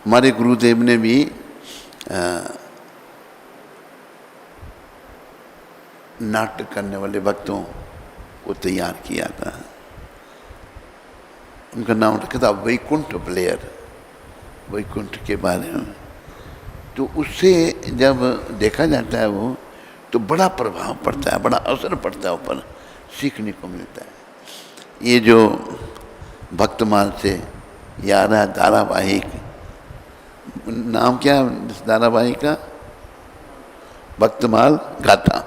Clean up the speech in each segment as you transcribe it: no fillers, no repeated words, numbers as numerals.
हमारे गुरुदेव ने भी नाट्य करने वाले भक्तों को तैयार किया था। उनका नाम रखा था वैकुंठ प्लेयर, वैकुंठ के बारे में। तो उससे जब देखा जाता है वो, तो बड़ा प्रभाव पड़ता है, बड़ा असर पड़ता है ऊपर, सीखने को मिलता है। ये जो भक्तमाल से या रहा धारावाहिक, नाम क्या है धारावाहिक का? भक्तमाल गाथा,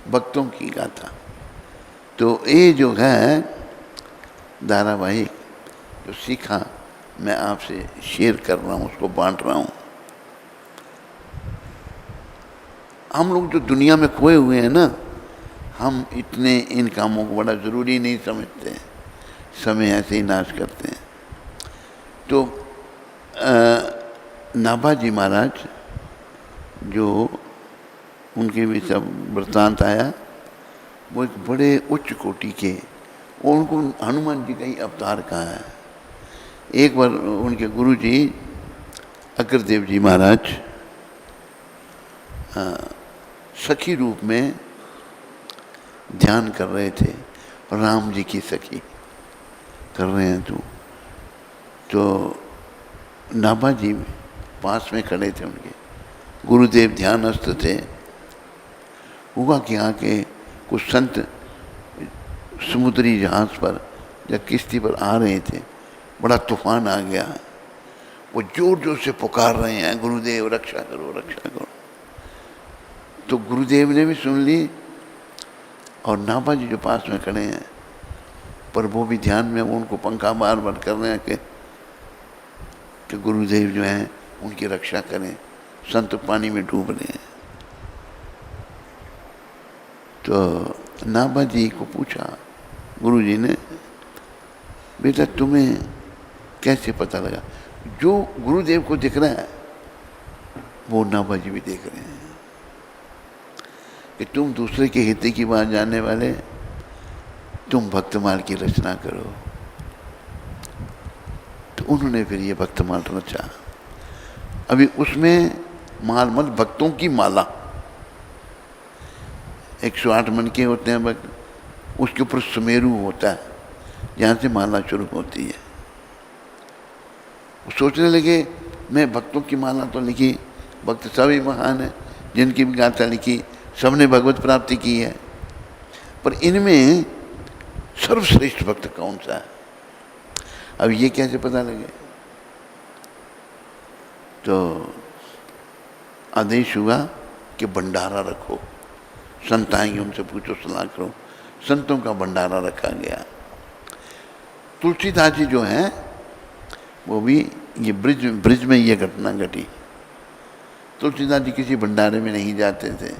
भक्तों की गाथा। तो ये जो है धारावाहिक जो सीखा, मैं आपसे शेयर कर रहा हूँ, उसको बांट रहा हूँ। हम लोग जो दुनिया में खोए हुए हैं ना, हम इतने इन कामों को बड़ा ज़रूरी नहीं समझते हैं, समय ऐसे ही नाश करते हैं। तो नाभाजी महाराज जो उनके भी सब वृत्तांत आया, वो एक बड़े उच्च कोटि के, और उनको हनुमान जी का ही अवतार कहा है। एक बार उनके गुरु जी अग्रदेव जी महाराज सखी रूप में ध्यान कर रहे थे, राम जी की सखी कर रहे हैं। तो नाभा जी पास में खड़े थे, उनके गुरुदेव ध्यानस्थ थे। हुआ कि यहाँ के कुछ संत समुद्री जहाज पर या किश्ती पर आ रहे थे, बड़ा तूफान आ गया, वो जोर जोर से पुकार रहे हैं, गुरुदेव रक्षा करो, रक्षा करो। तो गुरुदेव ने भी सुन ली, और नाभा जी जो पास में खड़े हैं, पर वो भी ध्यान में, वो उनको पंखा बार बार कर रहे हैं कि गुरुदेव जो हैं उनकी रक्षा करें, संत पानी में डूब रहे हैं। तो नाभा जी को पूछा गुरु जी ने, बेटा तुम्हें कैसे पता लगा? जो गुरुदेव को दिख रहा है वो नाभा जी भी देख रहे हैं कि तुम दूसरे के हित की बात जानने वाले, तुम भक्तमाल की रचना करो। तो उन्होंने फिर ये भक्तमाल रचा। अभी उसमें माल मत भक्तों की माला, 108 मन के होते हैं भक्त, उसके ऊपर सुमेरु होता है जहाँ से माला शुरू होती है। वो सोचने लगे मैं भक्तों की माला तो लिखी, भक्त सभी महान है, जिनकी भी गाथा लिखी सबने भगवत प्राप्ति की है, पर इनमें सर्वश्रेष्ठ भक्त कौन सा है? अब ये कैसे पता लगे? तो आदेश हुआ कि भंडारा रखो, संत आएंगे उनसे पूछो, सलाह करो। संतों का भंडारा रखा गया। तुलसीदास जी जो हैं वो भी ये ब्रिज में ये घटना घटी। तुलसीदास जी किसी भंडारे में नहीं जाते थे,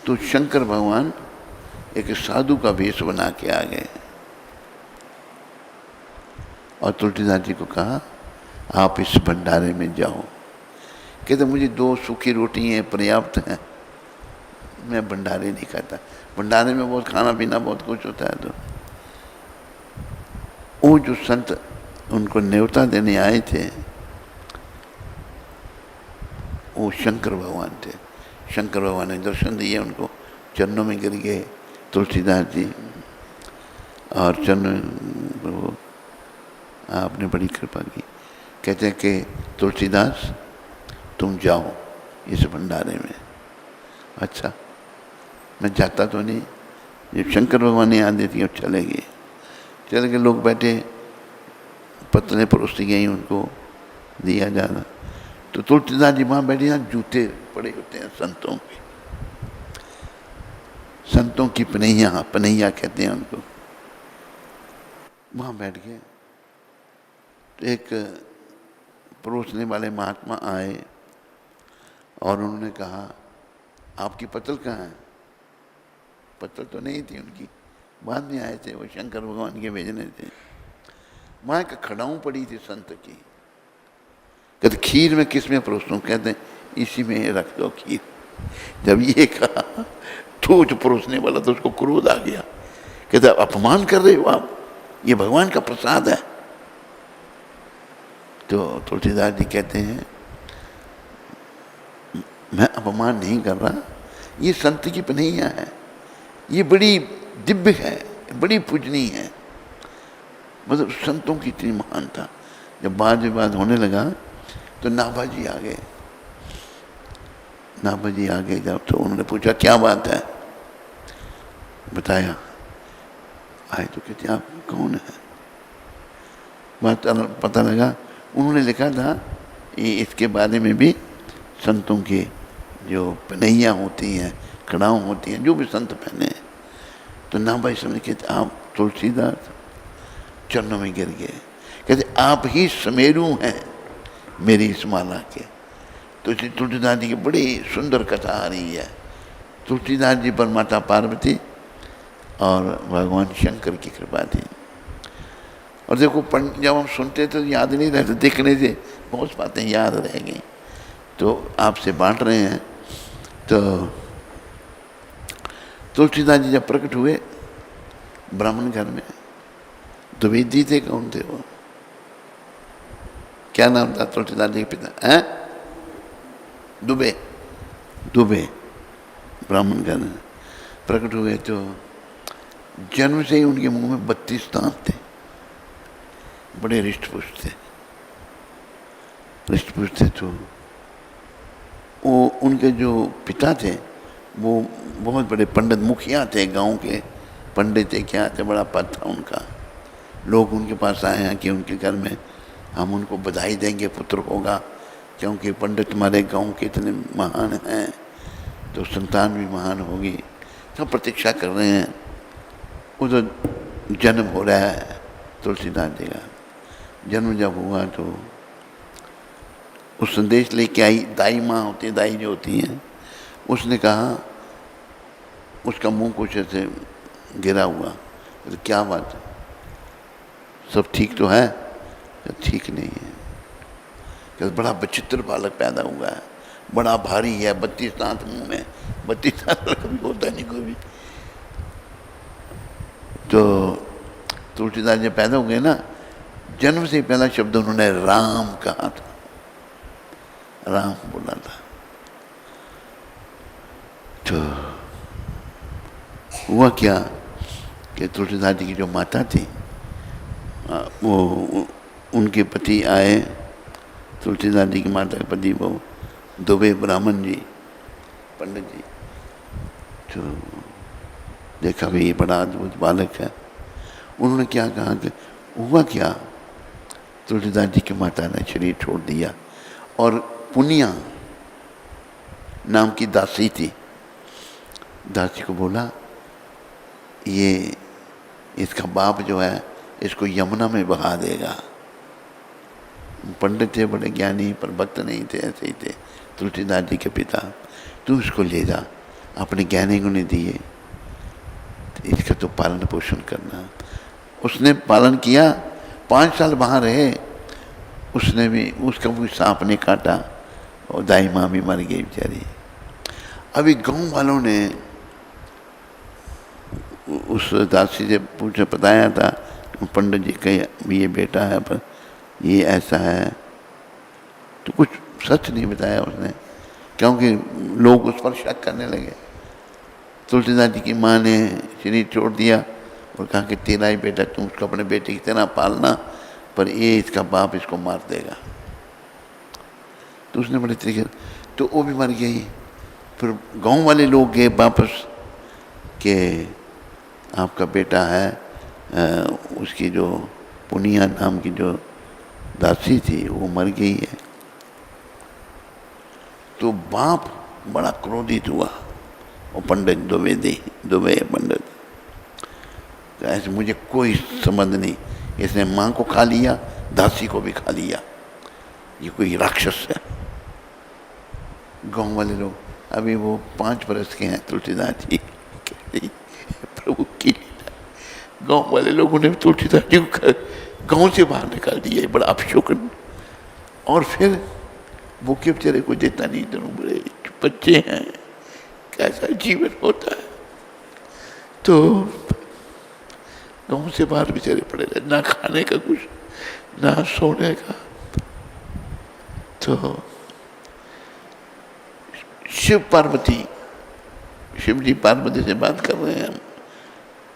तो शंकर भगवान एक साधु का वेश बना के आ गए और तुलसीदास जी को कहा आप इस भंडारे में जाओ। कहते मुझे 2 सूखी रोटी हैं पर्याप्त हैं, मैं भंडारे नहीं खाता। भंडारे में बहुत खाना पीना बहुत कुछ होता है। तो वो जो संत उनको न्योता देने आए थे वो शंकर भगवान थे। शंकर भगवान ने दर्शन दिए उनको, चरणों में गिर गए तुलसीदास जी, और चरण प्रभु आपने बड़ी कृपा की। कहते हैं कि तुलसीदास तुम जाओ इस भंडारे में। अच्छा, मैं जाता तो नहीं, जब शंकर भगवान ने आदेश दिया चले गए। चले गए, लोग बैठे, पत्तलें परोसी गई उनको, दिया जाना। तो तुलसीदास जी वहाँ बैठे, यहाँ जूते पड़े होते हैं संतों के, संतों की पनैया कहते हैं उनको। वहाँ बैठ गए तो एक परोसने वाले महात्मा आए और उन्होंने कहा आपकी पत्तल कहाँ है? पत्तल तो नहीं थी उनकी, बाद में आए थे, वो शंकर भगवान के भेजने थे। वहाँ एक खड़ाऊँ पड़ी थी संत की। कहते खीर में किस में परोसूं? कहते इसी में रख दो खीर। जब ये कहा तो जो परोसने वाला था उसको क्रोध आ गया, कहते अपमान कर रहे हो आप, ये भगवान का प्रसाद है। तो तुलसीदास जी कहते हैं मैं अपमान नहीं कर रहा, ये संत की पनैया है, ये बड़ी दिव्य है, बड़ी पूजनीय है। मतलब संतों की इतनी महानता। जब वाद विवाद होने लगा तो नाभाजी आ गए। नाभाजी आ गए जब, तो उन्होंने पूछा क्या बात है, बताया। आए तो कहते आप कौन है, बात पता लगा। उन्होंने लिखा था ये इसके बारे में भी संतों के जो पनैया होती हैं, कड़ाव होती हैं, जो भी संत पहने हैं। तो नाभाई समझ के आप तुलसीदास चरणों में गिर गए। कहते आप ही समेरू हैं मेरी इस माला के। तो तुलसीदास जी की बड़ी सुंदर कथा आ रही है। तुलसीदास जी पर माता पार्वती और भगवान शंकर की कृपा थी। और देखो जब हम सुनते तो याद नहीं रहते, देखने से बहुत बातें याद रह गई। तो आपसे बांट रहे हैं। तो तुलसीदास जी जब प्रकट हुए ब्राह्मण घर में, द्विवेदी थे, कौन थे वो, क्या नाम था तुलसीदास जी के पिता हैं? दुबे। दुबे ब्राह्मण घर में प्रकट हुए। तो जन्म से ही उनके मुंह में 32 दांत थे, बड़े हृष्ट-पुष्ट थे, हृष्ट-पुष्ट थे। तो वो उनके जो पिता थे वो बहुत बड़े पंडित मुखिया थे, गांव के पंडित थे, क्या थे, बड़ा पद था उनका। लोग उनके पास आए हैं कि उनके घर में हम उनको बधाई देंगे, पुत्र होगा, क्योंकि पंडित हमारे गांव के इतने महान हैं, तो संतान भी महान होगी। सब प्रतीक्षा कर रहे हैं। उधर जन्म हो रहा है तुलसीदास जी का। जन्म जब हुआ तो उस संदेश लेके आई दाई माँ होती है, दाई जो होती हैं, उसने कहा, उसका मुंह कुछ ऐसे गिरा हुआ, तो क्या बात है, सब ठीक तो है? ठीक नहीं है। कि बड़ा विचित्र बालक पैदा हुआ है, बड़ा भारी है, 32 दांत मुंह में, 32 दांत कभी होता नहीं कोई भी। तो तुलसीदास जी पैदा हो गए ना, जन्म से पहला शब्द उन्होंने राम कहा था, राम बोला था। तो हुआ क्या कि तुलसीदास जी की जो माता थी वो उनके पति आए, तुलसीदास जी की माता के पति वो दुबे ब्राह्मण जी, पंडित जी। तो देखा भाई ये बड़ा अद्भुत बालक है। उन्होंने क्या कहा कि हुआ क्या, तुलसीदास जी की माता ने शरीर छोड़ दिया और पुनिया नाम की दासी थी, दासी को बोला ये इसका बाप जो है इसको यमुना में बहा देगा। पंडित थे, बड़े ज्ञानी, पर भक्त नहीं थे, ऐसे ही थे तुलसीदास जी के पिता। तू इसको ले जा, अपने ज्ञानी को नहीं दिए, तो इसका तो पालन पोषण करना। उसने पालन किया, 5 साल वहाँ रहे। उसने भी, उसका भी सांप ने काटा और दाई माँ भी मर गई बेचारी। अभी गांव वालों ने उस दासी से पूछे, बताया था पंडित जी का ये बेटा है, पर ये ऐसा है। तो कुछ सच नहीं बताया उसने, क्योंकि लोग उस पर शक करने लगे। तुलसीदास जी की माँ ने शरीर छोड़ दिया और कहा कि तेरा ही बेटा, तुम उसको अपने बेटे की तरह पालना, पर ये इसका बाप इसको मार देगा। तो उसने बड़े तरीके, तो वो भी मर गई। फिर गांव वाले लोग गए वापस कि आपका बेटा है, उसकी जो पुनिया नाम की जो दासी थी वो मर गई है। तो बाप बड़ा क्रोधित हुआ, वो पंडित दुबे पंडित, ऐसे मुझे कोई संबंध नहीं, इसने माँ को खा लिया, दासी को भी खा लिया, ये कोई राक्षस है। गांव वाले लोग, अभी वो 5 बरस के हैं तुलसीदास जी, प्रभु की गांव वाले लोगों ने तुलसीदास जी को गांव से बाहर निकाल दिया, बड़ा अपशकुन। और फिर वो के बेचारे को देता नहीं, दोनों बड़े बच्चे हैं, कैसा जीवन होता है। तो गाँव से बाहर बेचारे पड़े रहे, ना खाने का कुछ, ना सोने का। तो शिव पार्वती, शिव जी पार्वती से बात कर रहे हैं,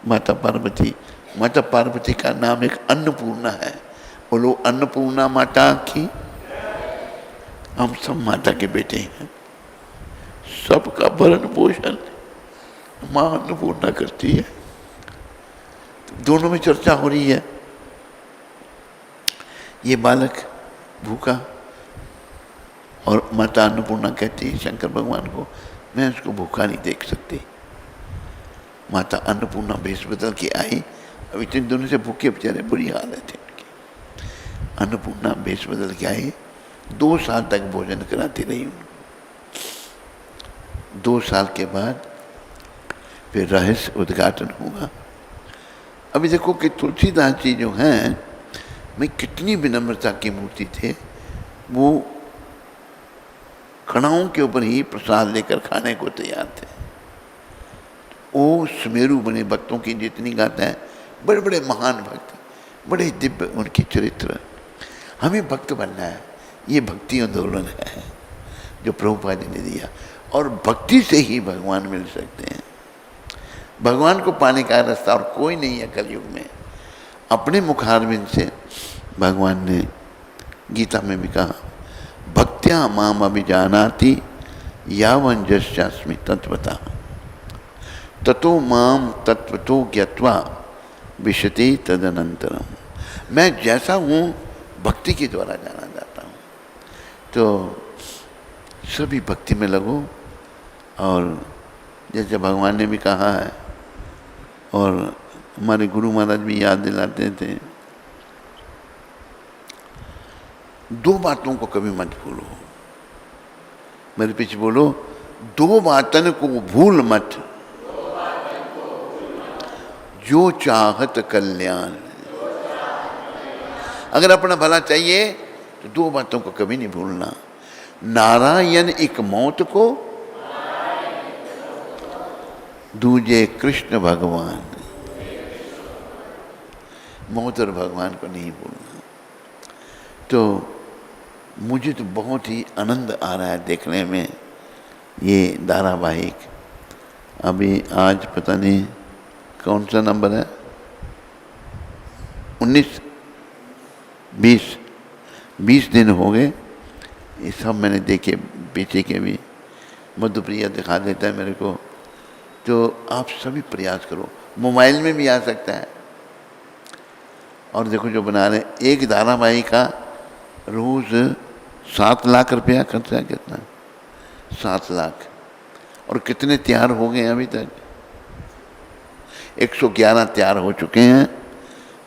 माता पार्वती। माता पार्वती का नाम एक अन्नपूर्णा है। बोलो अन्नपूर्णा माता की। हम सब माता के बेटे हैं, सबका भरण पोषण माँ अन्नपूर्णा करती है। दोनों में चर्चा हो रही है। ये बालक भूखा, और माता अन्नपूर्णा कहती है शंकर भगवान को, मैं उसको भूखा नहीं देख सकती। माता अन्नपूर्णा भेष बदल के आई। अब इतने दोनों से भूखे बेचारे, बुरी हालत है उनकी। अन्नपूर्णा भेष बदल के आई, 2 साल तक भोजन कराती रही उनको। 2 साल के बाद फिर रहस्य उद्घाटन हुआ। अभी देखो कि तुलसीदास जी जो हैं, मैं कितनी विनम्रता की मूर्ति थे। वो कणाओं के ऊपर ही प्रसाद लेकर खाने को तैयार थे। वो सुमेरु बने भक्तों की जितनी गाता है, बड़े बड़े महान भक्त, बड़े दिव्य उनके चरित्र। हमें भक्त बनना है, ये भक्ति आंदोलन है जो प्रभुपाद जी ने दिया। और भक्ति से ही भगवान मिल सकते हैं। भगवान को पाने का रास्ता और कोई नहीं है कलयुग में। अपने मुखारविंद से भगवान ने गीता में भी कहा, भक्त्या माम अभिजानाति यावन् यस्यास्मि तत्वतः ततो माम तत्वतो ज्ञात्वा विशति तदनंतरम। मैं जैसा हूँ भक्ति के द्वारा जाना जाता हूँ। तो सभी भक्ति में लगो। और जैसे भगवान ने भी कहा है, और हमारे गुरु महाराज भी याद दिलाते थे, 2 बातों को कभी मत भूलो। मेरे पीछे बोलो, 2 बातन को भूल मत, जो चाहत कल्याण। अगर अपना भला चाहिए तो 2 बातों को कभी नहीं भूलना। नारायण एक मौत को, दूजे कृष्ण भगवान। मौत और भगवान को नहीं भूलना। तो मुझे तो बहुत ही आनंद आ रहा है देखने में ये धारावाहिक। अभी आज पता नहीं कौन सा नंबर है, 19, 20 दिन हो गए। ये सब मैंने देखे, पीछे के भी। मधुप्रिया दिखा देता है मेरे को। तो आप सभी प्रयास करो, मोबाइल में भी आ सकता है। और देखो जो बना रहे, एक धारावाहिक का रोज़ 7 लाख रुपया खर्चा है। कितना? 7 लाख। और कितने तैयार हो गए अभी तक? 111 तैयार हो चुके हैं।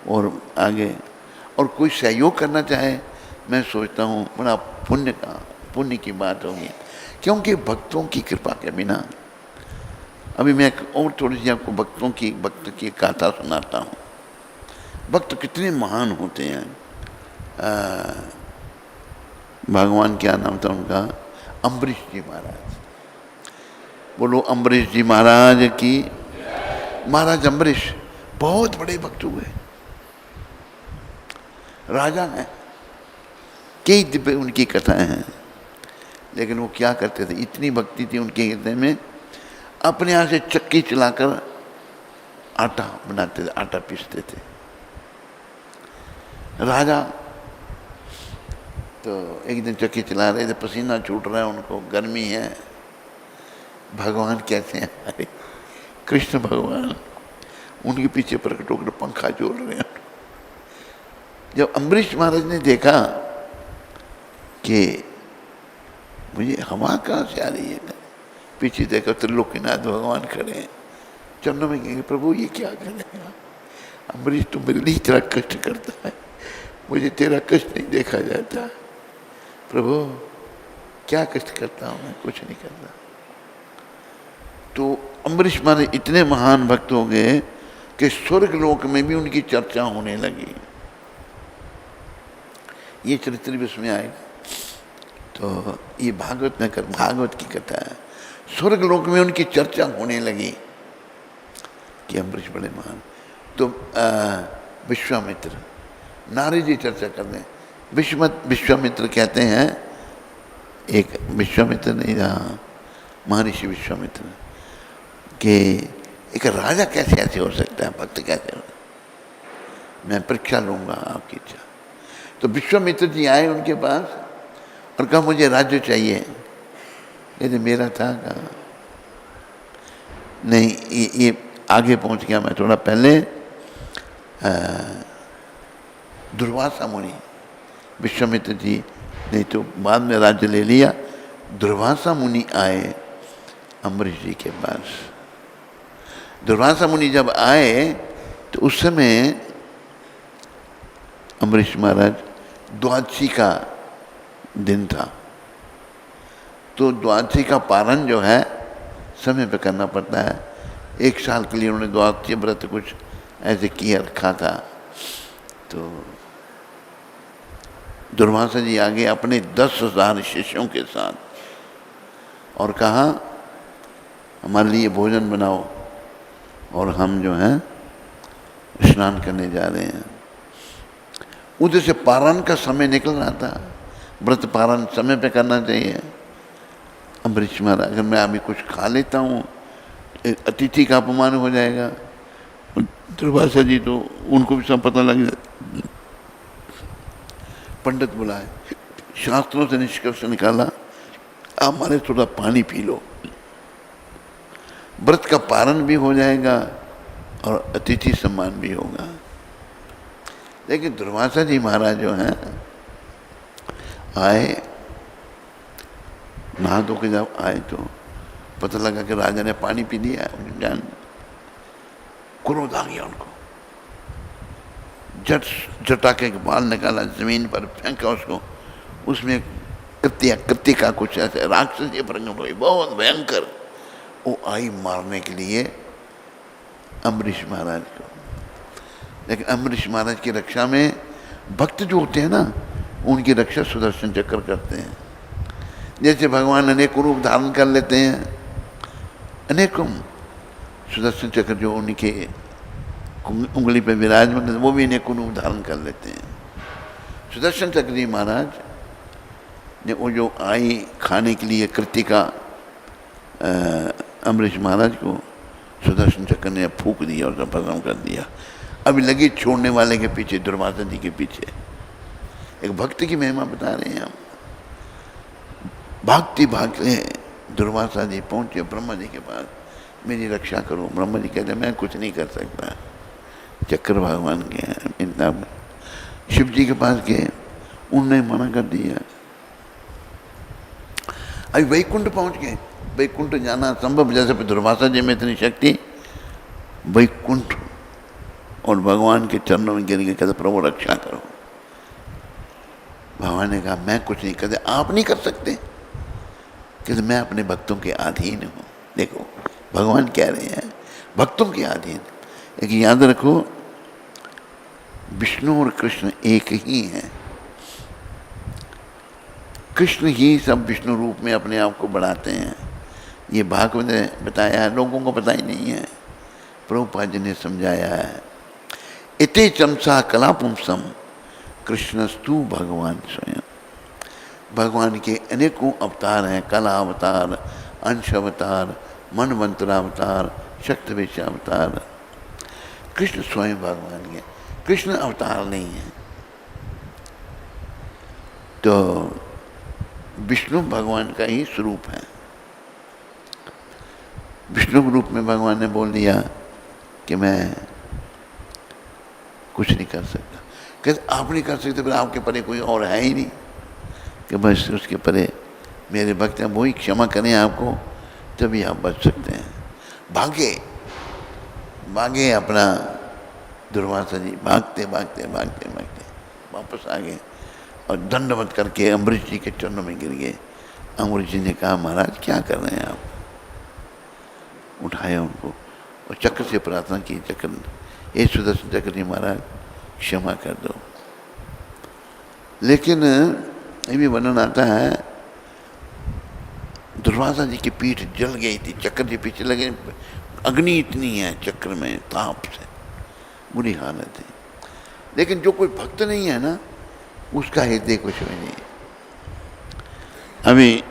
और आगे और कोई सहयोग करना चाहे, मैं सोचता हूँ बड़ा पुण्य की बात होगी। क्योंकि भक्तों की कृपा के बिना, अभी मैं और थोड़ी सी आपको भक्त की गाथा सुनाता हूँ। भक्त कितने महान होते हैं। भगवान क्या नाम था उनका? अम्बरीश जी महाराज। बोलो अम्बरीश जी महाराज की। महाराज अम्बरीश बहुत बड़े भक्त हुए, राजा हैं, कई दिव्य उनकी कथाएं हैं। लेकिन वो क्या करते थे, इतनी भक्ति थी उनके हृदय में, अपने यहाँ से चक्की चलाकर आटा बनाते थे, आटा पीसते थे। राजा तो एक दिन चक्की चला रहे थे, पसीना छूट रहा है उनको, गर्मी है। भगवान कैसे हैं हमारे कृष्ण भगवान, उनके पीछे प्रकट होकर पंखा जोड़ रहे हैं। जब अम्बरीश महाराज ने देखा कि मुझे हवा कहाँ से आ रही है, पीछे देखा त्रिलोकीनाथ भगवान खड़े हैं, चरणों में कहेंगे प्रभु ये क्या कर रहे हैं? अम्बरीश तुम मेरे लिए इतना कष्ट करता है, मुझे तेरा कष्ट नहीं देखा जाता। प्रभु क्या कष्ट करता हूँ मैं? कुछ नहीं करता। तो अम्बरीश महाराज इतने महान भक्त हो गए कि स्वर्ग लोक में भी उनकी चर्चा होने लगी। ये चरित्र भी उसमें आएगा। तो ये भागवत की कथा है। स्वर्ग लोक में उनकी चर्चा होने लगी कि अम्बरीश बड़े महान। तो विश्वामित्र, नारद जी चर्चा कर रहे हैं। विश्वामित्र कहते हैं, एक विश्वामित्र नहीं रहा, महर्षि विश्वामित्र, कि एक राजा कैसे ऐसे हो सकता है, भक्त कैसे हो, मैं परीक्षा लूंगा आपकी इच्छा। तो विश्वामित्र जी आए उनके पास और कहा मुझे राज्य चाहिए। कहते मेरा था, कहा नहीं, ये आगे पहुंच गया मैं थोड़ा पहले। दुर्वासा मुनि, विश्वामित्र जी ने तो बाद में राज्य ले लिया। दुर्वासा मुनि आए अम्बरीश जी के पास। दुर्वासा मुनि जब आए तो उस समय अम्बरीश महाराज द्वादशी का दिन था, तो द्वादशी का पारण जो है समय पे करना पड़ता है। एक साल के लिए उन्होंने द्वादशी व्रत कुछ ऐसे किया रखा था। तो दुर्वासा जी आगे अपने 10,000 शिष्यों के साथ और कहा हमारे लिए भोजन बनाओ और हम जो है स्नान करने जा रहे हैं। उधर से पारण का समय निकल रहा था, व्रत पारण समय पे करना चाहिए। अम्बरीश महाराज, अगर मैं अभी कुछ खा लेता हूँ अतिथि का अपमान हो जाएगा। दुर्वासा जी तो उनको भी सब पता लग जाए। पंडित बुलाए, शास्त्रों से निष्कर्ष निकाला, आप हमारे थोड़ा पानी पी लो, व्रत का पारण भी हो जाएगा और अतिथि सम्मान भी होगा। लेकिन दुर्वासा जी महाराज जो हैं आए, नहा धो के जब आए तो पता लगा कि राजा ने पानी पी लिया। ज्ञान क्रोध आ गया उनको, जटाके के बाल निकाला, जमीन पर फेंका उसको। उसमें कृतिका कुछ ऐसे राक्षसी प्रकट हुई, बहुत भयंकर। वो आई मारने के लिए अम्बरीश महाराज को। लेकिन अम्बरीश महाराज की रक्षा में भक्त जो होते हैं ना, उनकी रक्षा सुदर्शन चक्र करते हैं। जैसे भगवान अनेक रूप धारण कर लेते हैं, अनेकों, सुदर्शन चक्र जो उनके उंगली पे विराजमान है वो भी अनेकों रूप धारण कर लेते हैं। सुदर्शन चक्र जी महाराज ने वो जो आई खाने के लिए कृतिका अम्बरीश महाराज को, सुदर्शन चक्र ने फूंक दिया और भस्म कर दिया। अभी लगी छोड़ने वाले के पीछे, दुर्वासा जी के पीछे। एक भक्त की महिमा बता रहे हैं हम। भागते भागते दुर्वासा जी पहुंचे ब्रह्मा जी के पास, मेरी रक्षा करो। ब्रह्मा जी कहते मैं कुछ नहीं कर सकता, चक्र भगवान के हैं। शिव जी के पास गए, उनने मना कर दिया। अभी वैकुंठ पहुंच गए, वैकुंठ जाना संभव, जैसे दुर्वासा जी में इतनी शक्ति, वैकुंठ और भगवान के चरणों में गिर गए, कहते प्रभु रक्षा करो। भगवान ने कहा मैं कुछ नहीं, कहते आप नहीं कर सकते, कहते मैं अपने भक्तों के अधीन हूँ। देखो भगवान कह रहे हैं भक्तों के अधीन। लेकिन याद रखो विष्णु और कृष्ण एक ही हैं। कृष्ण ही सब विष्णु रूप में अपने आप को बढ़ाते हैं। ये भागवत ने बताया है, लोगों को पता ही नहीं है, प्रभुपाद जी ने समझाया है। इति चमसा कला पुंसम कृष्णस्तु भगवान स्वयं। भगवान के अनेकों अवतार हैं, कला अवतार, अंश अवतार, मनवंतरावतार, शक्तिवेश अवतार। कृष्ण स्वयं भगवान के, कृष्ण अवतार नहीं है। तो विष्णु भगवान का ही स्वरूप है। विष्णु रूप में भगवान ने बोल दिया कि मैं कुछ नहीं कर सकता। कहते आप नहीं कर सकते, फिर आपके परे कोई और है ही नहीं, कि बस उसके परे मेरे भक्त हैं, वही क्षमा करें आपको, तभी आप बच सकते हैं। भागे अपना दुर्वासा जी, भागते भागते भागते भागते वापस आ गए और दंडवत करके अम्बरीश जी के चरणों में गिर गए। अम्बरीश जी ने कहा महाराज क्या कर रहे हैं आप? उठाया उनको और चक्र से प्रार्थना की, चक्र ये सुदर्शन चक्र जी महाराज क्षमा कर दो। लेकिन ये भी वर्णन आता है दुर्वासा जी की पीठ जल गई थी, चक्र जी पीछे लगे, अग्नि इतनी है चक्र में ताप से, बुरी हालत है। लेकिन जो कोई भक्त नहीं है ना, उसका हृदय कुछ भी नहीं। अभी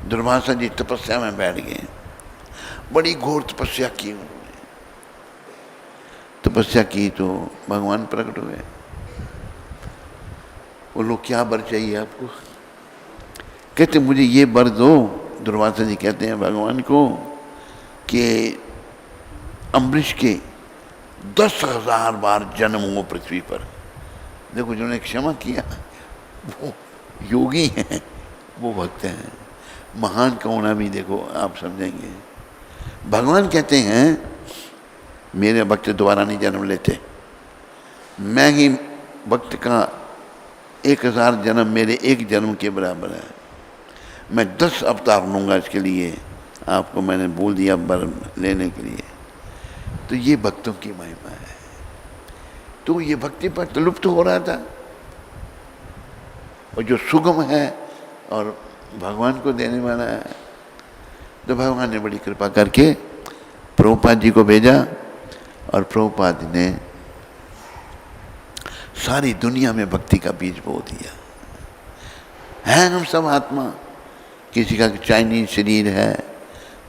दुर्वासा जी तपस्या में बैठ गए, बड़ी घोर तपस्या की उन्होंने। तपस्या की तो भगवान प्रकट हुए। वो लोग क्या वर चाहिए आपको? कहते मुझे ये वर दो। दुर्वासा जी कहते हैं भगवान को कि अम्बरीश के 10,000 बार जन्म हो पृथ्वी पर। देखो जिन्होंने क्षमा किया वो योगी हैं, वो भक्त हैं। महान का होना भी देखो आप समझेंगे। भगवान कहते हैं मेरे भक्त दोबारा नहीं जन्म लेते, मैं ही भक्त का 1,000 जन्म मेरे एक जन्म के बराबर है। मैं 10 अवतार लूँगा इसके लिए, आपको मैंने बोल दिया वर लेने के लिए। तो ये भक्तों की महिमा है। तो ये भक्ति पर तलुप्त हो रहा था, और जो सुगम है और भगवान को देने वाला है। तो भगवान ने बड़ी कृपा करके प्रभुपाद जी को भेजा, और प्रभुपाद ने सारी दुनिया में भक्ति का बीज बो दिया। हैं हम सब आत्मा, किसी का चाइनीज शरीर है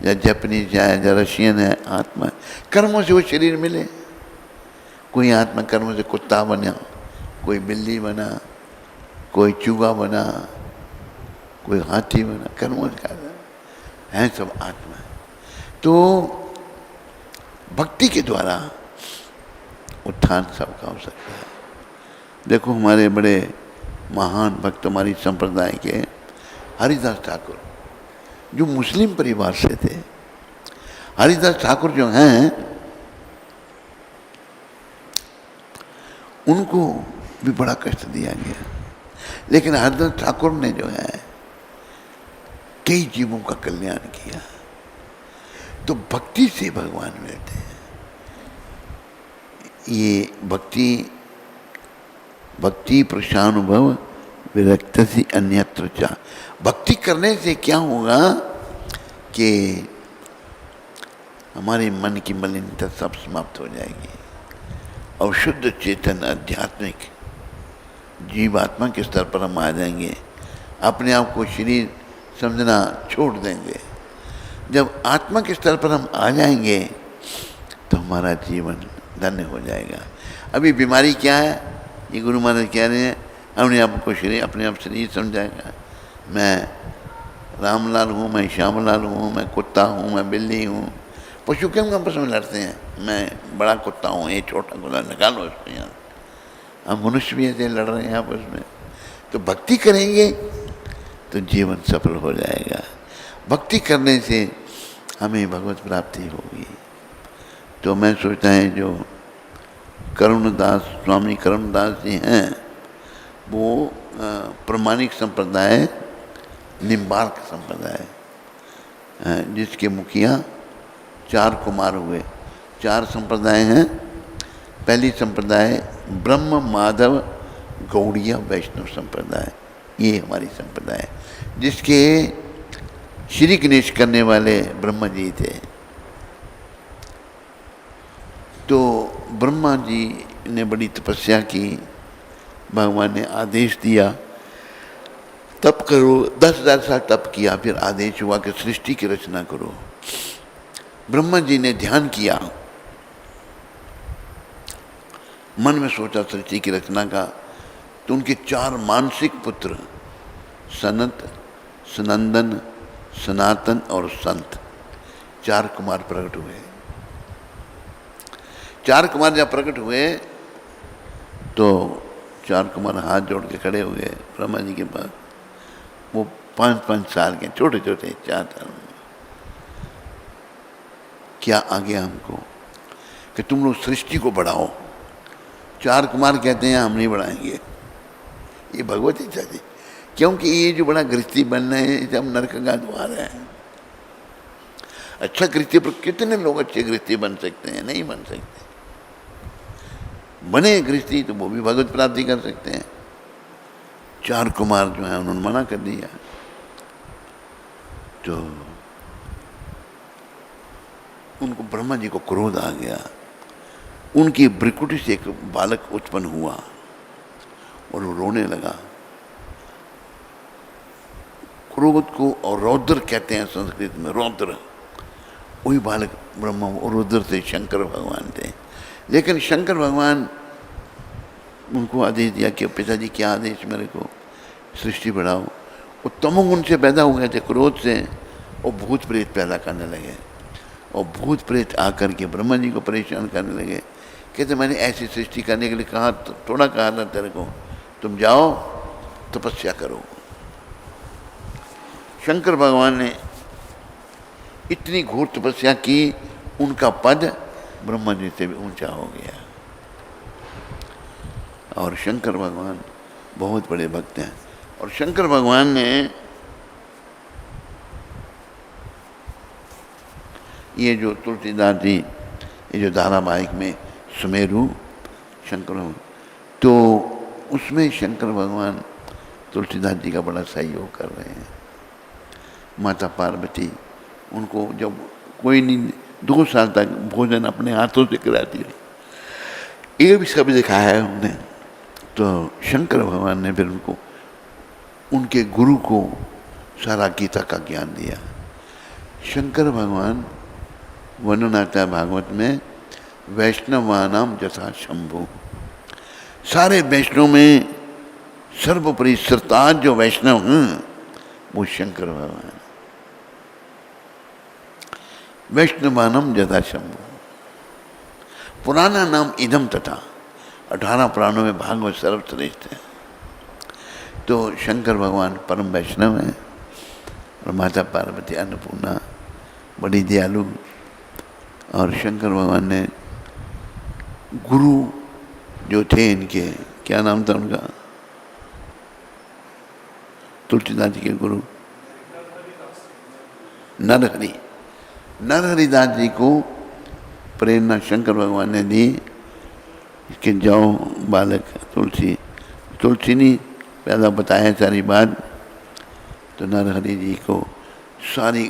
या जापानीज है या रशियन है, आत्मा कर्मों से वो शरीर मिले। कोई आत्मा कर्मों से कुत्ता बना, कोई बिल्ली बना, कोई चूहा बना, कोई हाथी बना, कर्मों से हैं सब आत्मा। तो भक्ति के द्वारा उत्थान सबका हो सकता है। देखो हमारे बड़े महान भक्त हमारी संप्रदाय के हरिदास ठाकुर, जो मुस्लिम परिवार से थे। हरिदास ठाकुर जो हैं उनको भी बड़ा कष्ट दिया गया, लेकिन हरिदास ठाकुर ने जो है कई जीवों का कल्याण किया। तो भक्ति से भगवान मिलते हैं। ये भक्ति प्रशानुभव विरक्त सी अन्यत्र चा। भक्ति करने से क्या होगा कि हमारे मन की मलिनता सब समाप्त हो जाएगी, और शुद्ध चेतन आध्यात्मिक जीवात्मा के स्तर पर हम आ जाएंगे। अपने आप को शरीर समझना छोड़ देंगे। जब आत्मा के स्तर पर हम आ जाएंगे तो हमारा जीवन धन्य हो जाएगा। अभी बीमारी क्या है, ये गुरु महाराज कह रहे हैं अपने आप को शरीर, अपने आप शरीर समझाएगा। मैं रामलाल हूँ, मैं श्यामलाल हूँ, मैं कुत्ता हूँ, मैं बिल्ली हूँ। पशु क्यों आपस में लड़ते हैं? मैं बड़ा कुत्ता हूँ, ये छोटा कुत्ता, निकालो इसको यहाँ। हम मनुष्य भी ऐसे लड़ रहे हैं आपस में। तो भक्ति करेंगे तो जीवन सफल हो जाएगा। भक्ति करने से हमें भगवत प्राप्ति होगी। तो मैं सोचता है जो करुणदास, स्वामी करुणदास जी हैं, वो प्रामाणिक संप्रदाय निम्बार्क संप्रदाय, जिसके मुखिया 4 कुमार हुए। 4 संप्रदाय हैं। पहली संप्रदाय ब्रह्म माधव गौड़िया वैष्णव संप्रदाय, ये हमारी संप्रदाय, जिसके श्री गणेश करने वाले ब्रह्मा जी थे। तो ब्रह्मा जी ने बड़ी तपस्या की, भगवान ने आदेश दिया तप करो। 10,000 साल तप किया, फिर आदेश हुआ कि सृष्टि की रचना करो। ब्रह्मा जी ने ध्यान किया, मन में सोचा सृष्टि की रचना का। तो उनके 4 मानसिक पुत्र सनत, सनंदन, सनातन और संत, 4 कुमार प्रकट हुए। 4 कुमार जब प्रकट हुए तो 4 कुमार हाथ जोड़ के खड़े हुए ब्रह्मा जी के पास। वो 5-5 साल के छोटे छोटे 4 साल। क्या आ गया हमको कि तुम लोग सृष्टि को बढ़ाओ। 4 कुमार कहते हैं हम नहीं बढ़ाएंगे, ये भगवत इच्छा थी। क्योंकि ये जो बड़ा गृहस्थी बनना है, जब नरक का द्वार है। अच्छा गृहस्थी पर कितने लोग अच्छे गृहस्थी बन सकते हैं? नहीं बन सकते। बने गृहस्थी तो वो भी भगवत प्राप्ति कर सकते हैं। 4 कुमार जो है उन्होंने मना कर दिया। तो उनको ब्रह्मा जी को क्रोध आ गया। उनकी भ्रिकुटी से एक बालक उत्पन्न हुआ और वो रोने लगा। क्रोध को और रौद्र कहते हैं संस्कृत में, रौद्र। वही बालक ब्रह्मा और रुद्र से शंकर भगवान थे। लेकिन शंकर भगवान उनको आदेश दिया कि पिताजी क्या आदेश मेरे को, सृष्टि बढ़ाओ। वो तमोगुण से पैदा हो गए थे, क्रोध से, और भूत प्रेत पैदा करने लगे। और भूत प्रेत आकर के ब्रह्मा जी को परेशान करने लगे। कहते मैंने ऐसी सृष्टि करने के लिए कहा, थोड़ा कहा था तेरे को, तुम जाओ तपस्या करो। शंकर भगवान ने इतनी घोर तपस्या की, उनका पद ब्रह्मा जी से भी ऊंचा हो गया। और शंकर भगवान बहुत बड़े भक्त हैं। और शंकर भगवान ने ये जो तुलसीदास जी, ये जो धारावाहिक में सुमेरु शंकर भगवान, तो उसमें शंकर भगवान तुलसीदास जी का बड़ा सहयोग कर रहे हैं। माता पार्वती उनको जब कोई नहीं 2 साल तक भोजन अपने हाथों से कराती है, ये भी सब देखा है हमने। तो शंकर भगवान ने फिर उनको, उनके गुरु को सारा गीता का ज्ञान दिया। शंकर भगवान वर्णन आता है भागवत में, वैष्णवानाम जथा शंभु। सारे वैष्णव में सर्वोपरि सरताज जो वैष्णव हैं वो शंकर भगवान। वैष्णवानम जथा शंभु। पुराना नाम इदम तथा, 18 पुराणों में भागवत सर्वश्रेष्ठ है। तो शंकर भगवान परम वैष्णव हैं और माता पार्वती अन्नपूर्णा बड़ी दयालु। और शंकर भगवान ने गुरु जो थे इनके, क्या नाम था उनका, तुलसीदास जी के गुरु नरहरि, नरहरिदास जी को प्रेरणा शंकर भगवान ने दी कि जाओ बालक, तुलसी नहीं पहला बताया सारी बात। तो नरहरि जी को सारी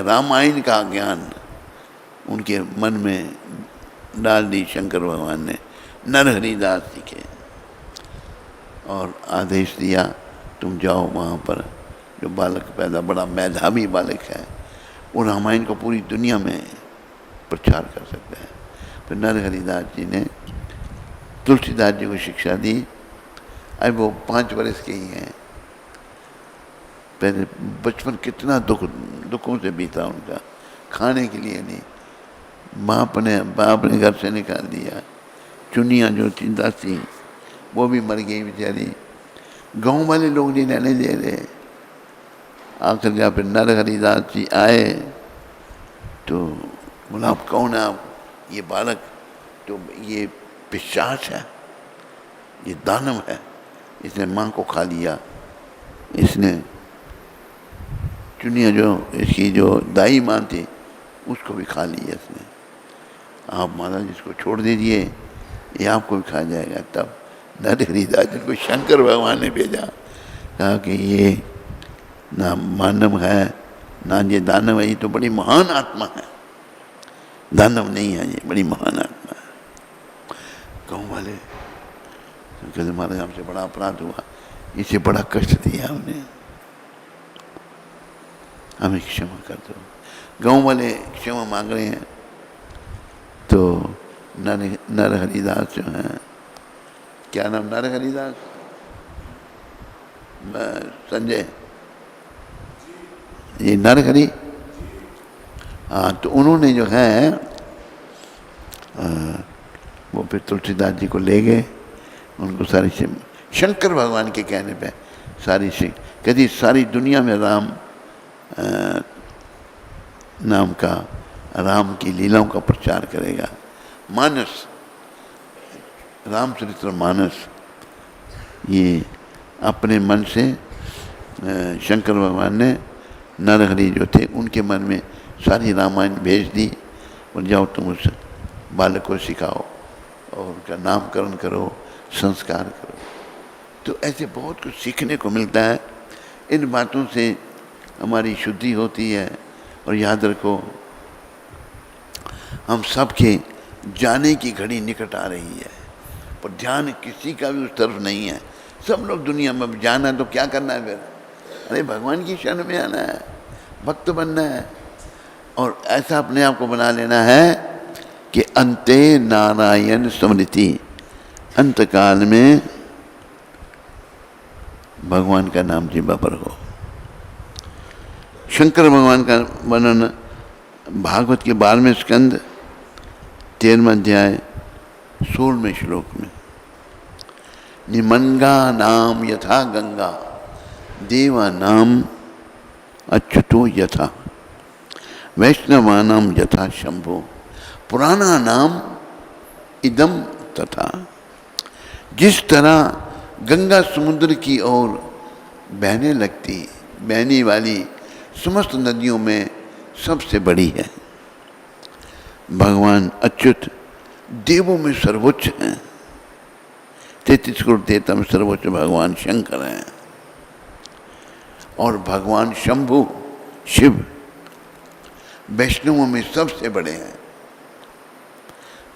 रामायण का ज्ञान उनके मन में डाल दी शंकर भगवान ने, नरहरिदास जी के। और आदेश दिया तुम जाओ वहाँ पर, जो बालक पैदा, बड़ा मेधावी बालक है, वो रामायण को पूरी दुनिया में प्रचार कर सकता है। तो नरहरिदास जी ने तुलसीदास जी को शिक्षा दी। अब वो 5 वर्ष के ही हैं। पहले बचपन कितना दुखों से बीता उनका, खाने के लिए नहीं, बाप ने घर से निकाल दिया। चुनिया जो थी दासी वो भी मर गई बेचारी। गांव वाले लोग नहीं रहने दे रहे। आखिर जहाँ फिर नरहरिदास जी आए तो बोला आप कौन है आप? ये बालक, तो ये पिशाच है, ये दानव है, इसने माँ को खा लिया। इसने चुनिया जो इसकी जो दाई माँ थी उसको भी खा लिया इसने। आप महाराज इसको छोड़ दीजिए, ये आपको भी खा जाएगा। तब नरहरिदास जी को शंकर भगवान ने भेजा, कहा कि ये ना मानव है ना ये दानव है, ये तो बड़ी महान आत्मा है, दानव नहीं है, ये बड़ी महान आत्मा है। गाँव वाले कहते महाराज हमसे बड़ा अपराध हुआ, इसे बड़ा कष्ट दिया हमने, हमें क्षमा कर दो। गाँव वाले क्षमा मांग रहे हैं। तो नरहरिदास जो हैं, क्या नाम, नरहरिदास संजय, ये नरहरि, हाँ, तो उन्होंने जो है वो फिर तुलसीदास जी को ले गए। उनको सारी शंकर भगवान के कहने पे सारी कहती सारी दुनिया में राम नाम का, राम की लीलाओं का प्रचार करेगा। मानस, रामचरित्र मानस, ये अपने मन से शंकर भगवान ने नरहरि जो थे उनके मन में सारी रामायण भेज दी और जाओ तुम उस बालक को सिखाओ और उनका नामकरण करो, संस्कार करो। तो ऐसे बहुत कुछ सीखने को मिलता है। इन बातों से हमारी शुद्धि होती है। और याद रखो हम सबके जाने की घड़ी निकट आ रही है, पर ध्यान किसी का भी उस तरफ नहीं है। सब लोग दुनिया में जाना है तो क्या करना है फिर? अरे भगवान की शरण में आना है, भक्त बनना है, और ऐसा अपने आप को बना लेना है कि अंते नारायण स्मृति, अंत काल में भगवान का नाम जिह्वा पर हो। शंकर भगवान का वर्णन भागवत के 12वें स्कंद 13वां अध्याय 16वें श्लोक में, निमंगा नाम यथा गंगा देवा नाम अच्युतो यथा वैष्णवा नाम यथा शंभो पुराना नाम इदम तथा। जिस तरह गंगा समुद्र की ओर बहने लगती, बहने वाली समस्त नदियों में सबसे बड़ी है, भगवान अच्युत देवों में सर्वोच्च हैं। 33 करोड़ देवता में सर्वोच्च भगवान शंकर हैं, और भगवान शंभु शिव वैष्णवों में सबसे बड़े हैं।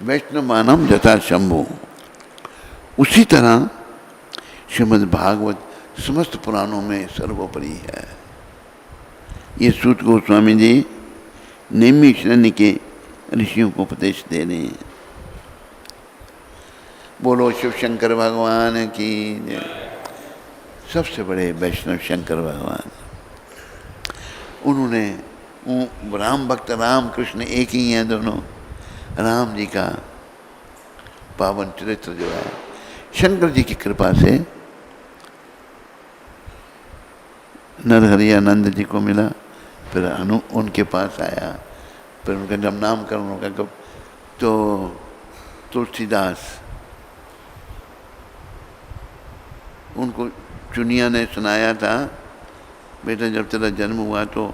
वैष्णवानाम यथा शंभु। उसी तरह श्रीमद् भागवत समस्त पुराणों में सर्वोपरि है। ये सूत गोस्वामी जी नैमिषारण्य के ऋषियों को उपदेश दे रहे हैं। बोलो शिव शंकर भगवान की जय। सबसे बड़े वैष्णव शंकर भगवान, उन्होंने राम भक्त राम कृष्ण एक ही हैं दोनों। राम जी का पावन चरित्र जो है शंकर जी की कृपा से नरहरियानंद जी को मिला, फिर उनके पास आया, फिर उनका जब नामकरण होगा तो तुलसीदास, उनको चुनिया ने सुनाया था, बेटा जब तेरा जन्म हुआ तो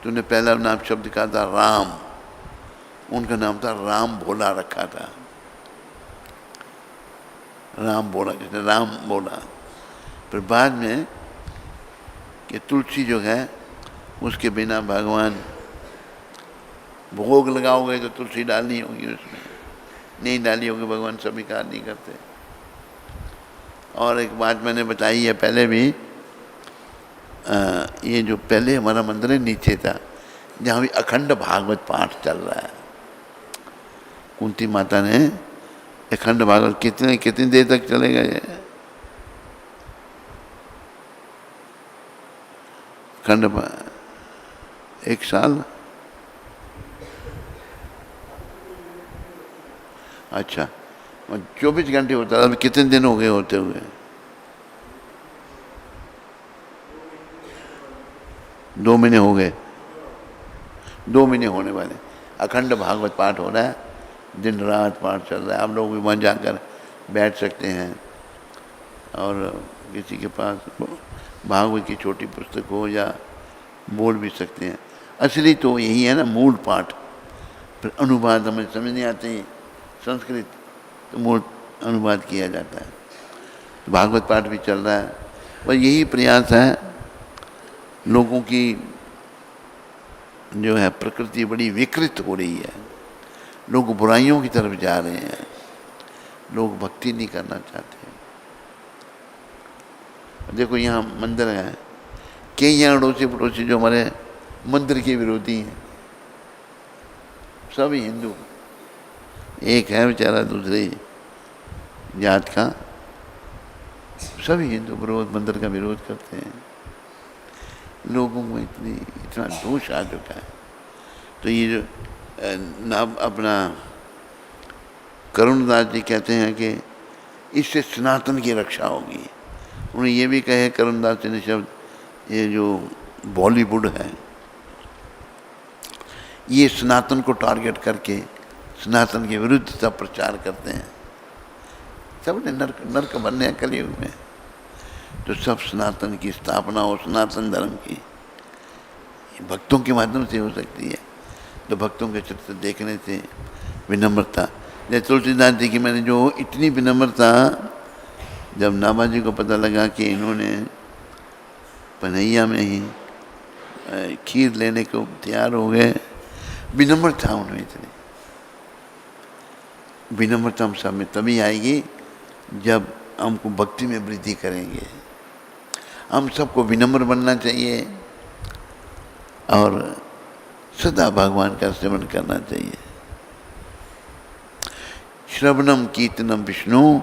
तूने पहला नाम शब्द कहा था राम, उनका नाम था राम भोला रखा था। राम भोला, जैसे राम बोला। फिर बाद में कि तुलसी जो है उसके बिना भगवान भोग लगाओगे तो तुलसी डालनी होगी, उसमें नहीं डाली होगी भगवान स्वीकार नहीं करते। और एक बात मैंने बताई है पहले भी, ये जो पहले हमारा मंदिर है नीचे था, जहाँ भी अखंड भागवत पाठ चल रहा है, कुंती माता ने अखंड भागवत कितनी देर तक चलेगा ये अखंड? 1 साल। अच्छा, 24 घंटे होता था, अभी कितने दिन हो गए होते हुए? 2 महीने हो गए, 2 महीने होने वाले। अखंड भागवत पाठ हो रहा है, दिन रात पाठ चल रहा है। आप लोग भी वहाँ जाकर बैठ सकते हैं, और किसी के पास भागवत की छोटी पुस्तक हो या बोल भी सकते हैं। असली तो यही है ना, मूल पाठ। फिर अनुवाद हमें समझ नहीं आते संस्कृत, तो मूल अनुवाद किया जाता है। तो भागवत पाठ भी चल रहा है। बस यही प्रयास है, लोगों की जो है प्रकृति बड़ी विकृत हो रही है, लोग बुराइयों की तरफ जा रहे हैं, लोग भक्ति नहीं करना चाहते। देखो यहाँ मंदिर है, कई यहाँ अड़ोसी पड़ोसी जो हमारे मंदिर के विरोधी हैं, सभी हिंदू। एक है बेचारा दूसरी जात का, सभी हिंदू विरोध, मंदिर का विरोध करते हैं। लोगों को इतना दोष आ चुका है। तो ये जो अपना करुणदास जी कहते हैं कि इससे सनातन की रक्षा होगी। उन्होंने ये भी कहे करुणदास जी ने शब्द, ये जो बॉलीवुड है ये सनातन को टारगेट करके सनातन के विरुद्ध सब प्रचार करते हैं। सब ने नर्क बनने हैं कलयुग में। तो सब सनातन की स्थापना हो, सनातन धर्म की भक्तों के माध्यम से हो सकती है। तो भक्तों के चित्र देखने से विनम्रता, जैसे तुलसीदास जी की मैंने जो इतनी विनम्रता, जब नाभाजी को पता लगा कि इन्होंने पनैया में ही खीर लेने को तैयार हो गए, विनम्र था उन्हें इतनी। विनम्रता हम सब में तभी आएगी जब हमको भक्ति में वृद्धि करेंगे। हम सबको विनम्र बनना चाहिए और सदा भगवान का सेवन करना चाहिए। श्रवणम कीर्तनम विष्णु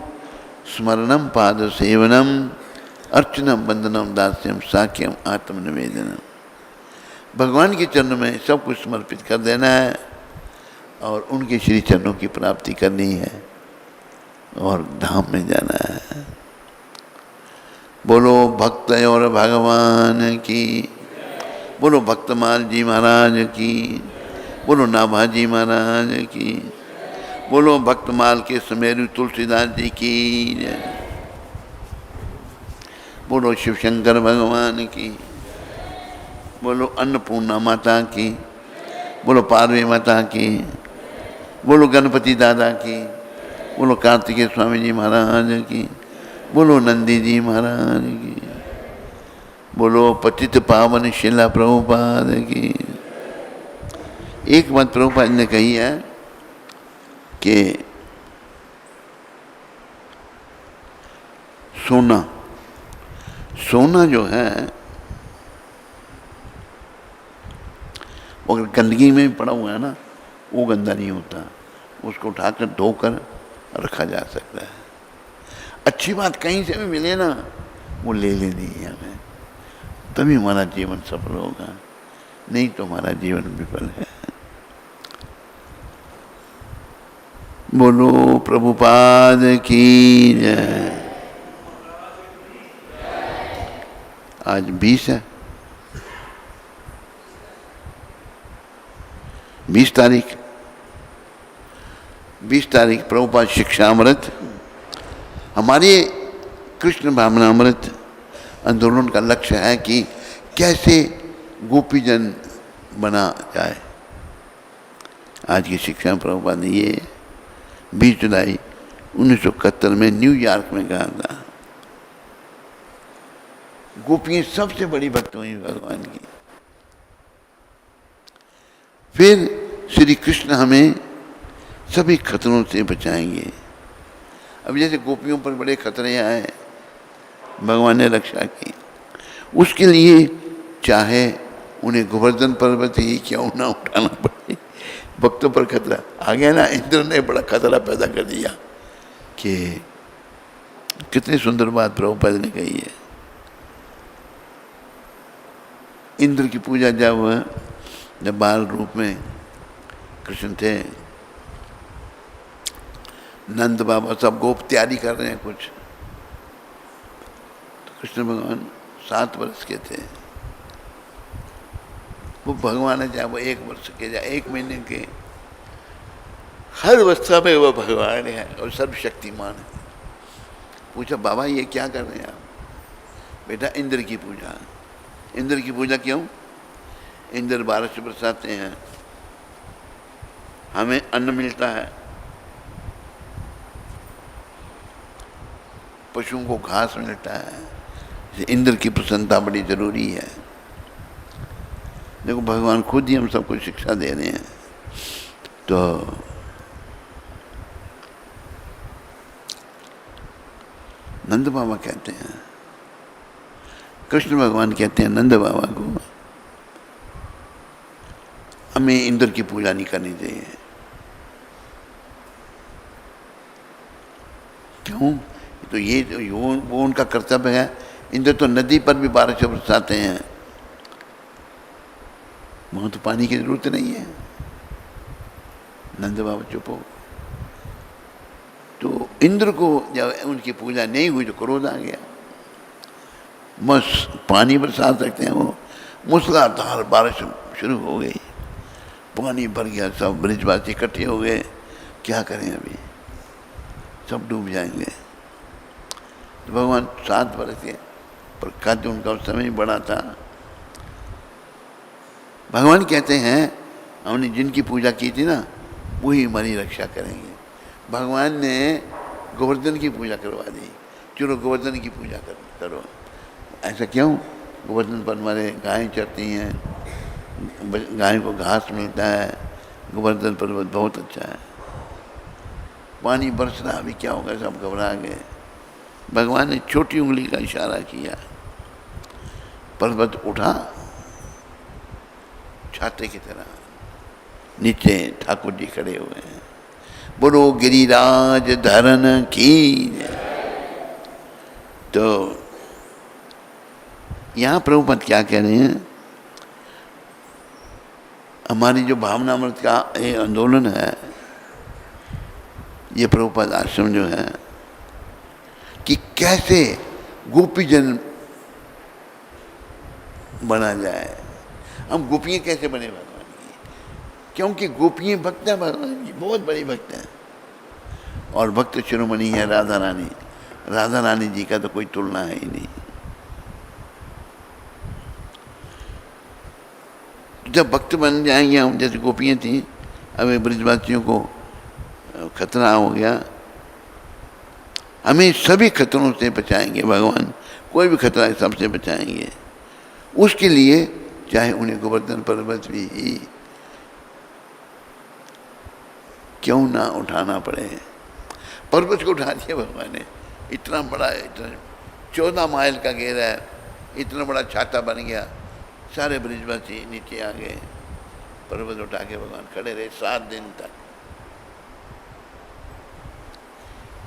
स्मरणम पाद सेवनम अर्चनम वंदनम दास्यम साक्यम आत्मनिवेदनम। भगवान के चरणों में सब कुछ समर्पित कर देना है और उनके श्री चरणों की प्राप्ति करनी है और धाम में जाना है। बोलो भक्त और भगवान की, बोलो भक्तमाल जी महाराज की, बोलो नाभाजी महाराज की, बोलो भक्तमाल के सुमेरु तुलसीदास जी की जय, बोलो शिव शंकर भगवान की, बोलो अन्नपूर्णा माता की, बोलो पार्वती माता की, बोलो गणपति दादा की, बोलो कार्तिकेय स्वामी जी महाराज की, बोलो नंदी जी महाराज की, बोलो पतित पावन शिला प्रभुपाद की। एक बात प्रभुपाद ने कही है कि सोना जो है वो अगर गंदगी में पड़ा हुआ है ना, वो गंदा नहीं होता, उसको उठाकर धोकर रखा जा सकता है। अच्छी बात कहीं से भी मिले ना, वो ले लेनी है हमें, तभी हमारा जीवन सफल होगा, नहीं तो हमारा जीवन विफल है। बोलो प्रभुपाद की जय। आज 20 है, 20 तारीख प्रभुपाद शिक्षामृत, हमारे कृष्ण भावनामृत आंदोलन का लक्ष्य है कि कैसे गोपीजन बना जाए। आज की शिक्षा प्रभुपाद ने ये 20 जुलाई 1971 में न्यूयॉर्क में कहा था। गोपियां सबसे बड़ी भक्त हुई भगवान की। फिर श्री कृष्ण हमें सभी खतरों से बचाएंगे। अब जैसे गोपियों पर बड़े खतरे आए, भगवान ने रक्षा की, उसके लिए चाहे उन्हें गोवर्धन पर्वत ही क्यों ना उठाना पड़े, भक्तों पर खतरा आ गया ना। इंद्र ने बड़ा खतरा पैदा कर दिया कि कितनी सुंदर बात प्रभुपाद ने कही है। इंद्र की पूजा जब बाल रूप में कृष्ण थे, नंद बाबा सब गोप तैयारी कर रहे हैं कुछ, तो कृष्ण भगवान 7 वर्ष के थे। वो भगवान है, चाहे वो 1 वर्ष के या 1 महीने के, हर अवस्था में वो भगवान है और सर्वशक्तिमान है। पूछा बाबा ये क्या कर रहे हैं आप? बेटा इंद्र की पूजा। इंद्र की पूजा क्यों? इंद्र बारिश बरसाते हैं, हमें अन्न मिलता है, पशुओं को घास मिलता है। इंद्र की प्रसन्नता बड़ी जरूरी है। देखो भगवान खुद ही हम सबको शिक्षा दे रहे हैं। तो नंद बाबा कहते हैं, कृष्ण भगवान कहते हैं नंद बाबा को, हमें इंद्र की पूजा नहीं करनी चाहिए। क्यों? तो वो उनका कर्तव्य है। इंद्र तो नदी पर भी बारिश बरसाते हैं, वहां तो पानी की जरूरत नहीं है। नंद बाबा चुप हो। तो इंद्र को जब उनकी पूजा नहीं हुई तो क्रोध आ गया। बस पानी बरसा सकते हैं वो, मूसलाधार बारिश शुरू हो गई, पानी भर गया, सब ब्रिजवासी इकट्ठे हो गए। क्या करें अभी, सब डूब जाएंगे। तो भगवान 7 वर्ष के, पर कद उनका उस समय बड़ा था। भगवान कहते हैं हमने जिनकी पूजा की थी ना, वही हमारी रक्षा करेंगे। भगवान ने गोवर्धन की पूजा करवा दी, चलो गोवर्धन की पूजा करो। ऐसा क्यों? गोवर्धन पर हमारे गायें चरती हैं, गाय को घास मिलता है, गोवर्धन पर्वत बहुत अच्छा है। पानी बरस रहा, अभी क्या होगा, सब घबरा गए। भगवान ने छोटी उंगली का इशारा किया, पर्वत उठा छाते की तरह, नीचे ठाकुर जी खड़े हुए हैं। बोलो गिरिराज धरन की। तो यहाँ प्रभुपद क्या कह रहे हैं, हमारी जो भावनामृत का ये आंदोलन है, ये प्रभुपद आश्रम जो है, कि कैसे गोपीजन बना जाए। हम गोपियाँ कैसे बने भगवान की, क्योंकि गोपियाँ भक्त हैं भगवान की, बहुत बड़ी भक्त हैं। और भक्त शिरोमणि है राधा रानी। राधा रानी जी का तो कोई तुलना है ही नहीं। जब भक्त बन जाएंगे हम, जैसे गोपियाँ थी, अब ब्रजवासियों को खतरा हो गया, हमें सभी खतरों से बचाएंगे भगवान, कोई भी खतरा है सबसे बचाएंगे। उसके लिए चाहे उन्हें गोवर्धन पर्वत भी ही क्यों ना उठाना पड़े। पर्वत को उठा दिया भगवान ने, इतना बड़ा, इतना 14 माइल का घेरा है, इतना बड़ा छाता बन गया, सारे ब्रजवासी नीचे आ गए, पर्वत उठा के भगवान खड़े रहे 7 दिन तक।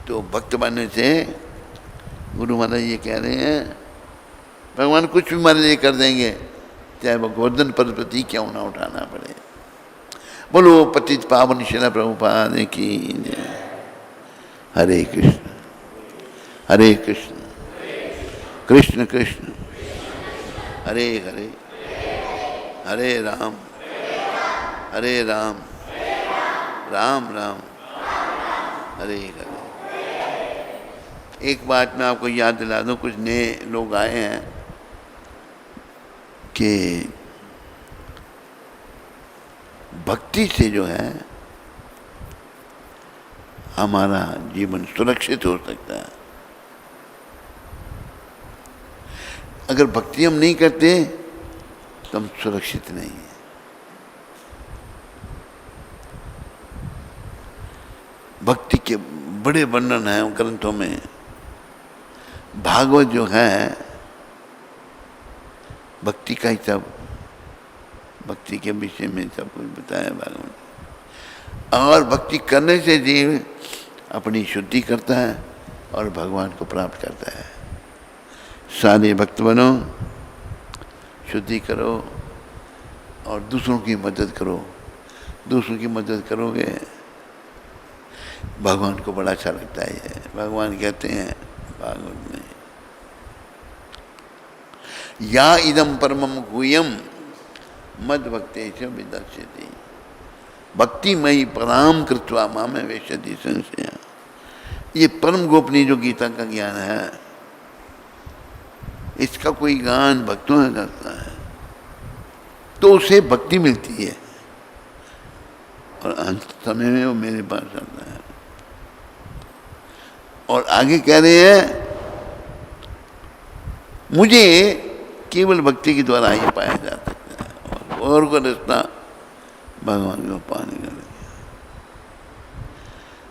तो भक्त बनने से गुरु महाराज ये कह रहे हैं, भगवान कुछ भी हमारे लिए कर देंगे, चाहे वो गोवर्धन पर्वत ही क्यों ना उठाना पड़े। बोलो पतित पावन शिला प्रभुपाद की जय। हरे कृष्ण हरे कृष्ण कृष्ण कृष्ण हरे हरे, हरे राम राम राम हरे हरे। एक बात मैं आपको याद दिला दूं, कुछ नए लोग आए हैं कि भक्ति से जो है हमारा जीवन सुरक्षित हो सकता है। अगर भक्ति हम नहीं करते तो हम सुरक्षित नहीं हैं। भक्ति के बड़े वर्णन हैं ग्रंथों में। भागवत जो है भक्ति का ही सब, भक्ति के विषय में सब कुछ बताया भागवत। और भक्ति करने से जीव अपनी शुद्धि करता है और भगवान को प्राप्त करता है। सारे भक्त बनो, शुद्धि करो और दूसरों की मदद करो। दूसरों की मदद करोगे भगवान को बड़ा अच्छा लगता है। भगवान कहते हैं भागवत में, या इदम परमम गुह्यम मद भक्तेश विदर्शति भक्तिमयी पराम कृत्वा मामे वेशति संशय। ये परम गोपनीय जो गीता का ज्ञान है, इसका कोई गान भक्तों में करता है तो उसे भक्ति मिलती है और अंत समय में वो मेरे पास आता है। और आगे कह रहे हैं, मुझे केवल भक्ति के द्वारा ही पाया जा सकता है और को रास्ता भगवान को पाने का।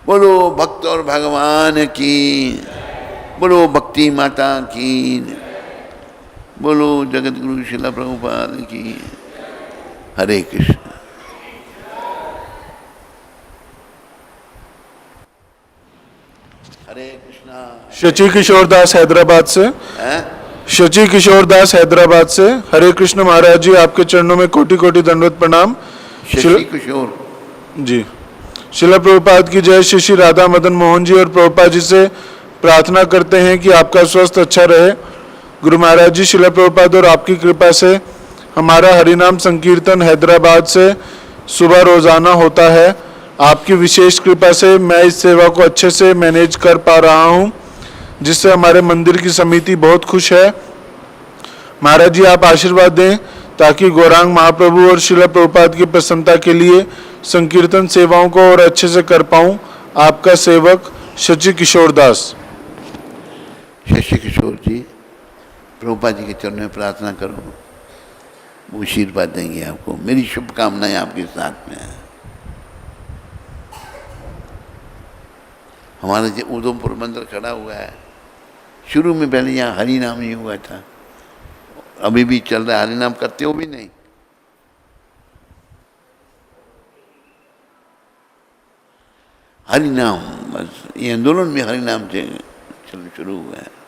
बोलो भक्त और भगवान की, बोलो भक्ति माता की, बोलो जगत गुरु शिला प्रभुपाद की। हरे कृष्ण। हरे कृष्णा। शची किशोर दास हैदराबाद से। शची किशोर दास हैदराबाद से। हरे कृष्ण महाराज जी, आपके चरणों में कोटि कोटि दंडवत प्रणाम। शची किशोर जी। शिला प्रभुपाद की जय। श्री राधा मदन मोहन जी और प्रभुपाद जी से प्रार्थना करते हैं कि आपका स्वास्थ्य अच्छा रहे। गुरु महाराज जी, शिला प्रभुपाद और आपकी कृपा से हमारा हरिनाम संकीर्तन हैदराबाद से सुबह रोजाना होता है। आपकी विशेष कृपा से मैं इस सेवा को अच्छे से मैनेज कर पा रहा हूँ, जिससे हमारे मंदिर की समिति बहुत खुश है। महाराज जी, आप आशीर्वाद दें ताकि गौरांग महाप्रभु और शिला प्रभुपाद की प्रसन्नता के लिए संकीर्तन सेवाओं को और अच्छे से कर पाऊँ। आपका सेवक शची किशोर दास। शशि किशोर जी, प्रभुपाद जी के चरणों में प्रार्थना करो, वो आशीर्वाद देंगे आपको। मेरी शुभकामनाएं आपके साथ में है। हमारे जो उधमपुर मंदिर खड़ा हुआ है, शुरू में पहले यहाँ हरि नाम ही हुआ था, अभी भी चल रहा है। हरि नाम करते हो भी नहीं? हरि नाम, बस ये आंदोलन में हरि नाम से शुरू हुआ है।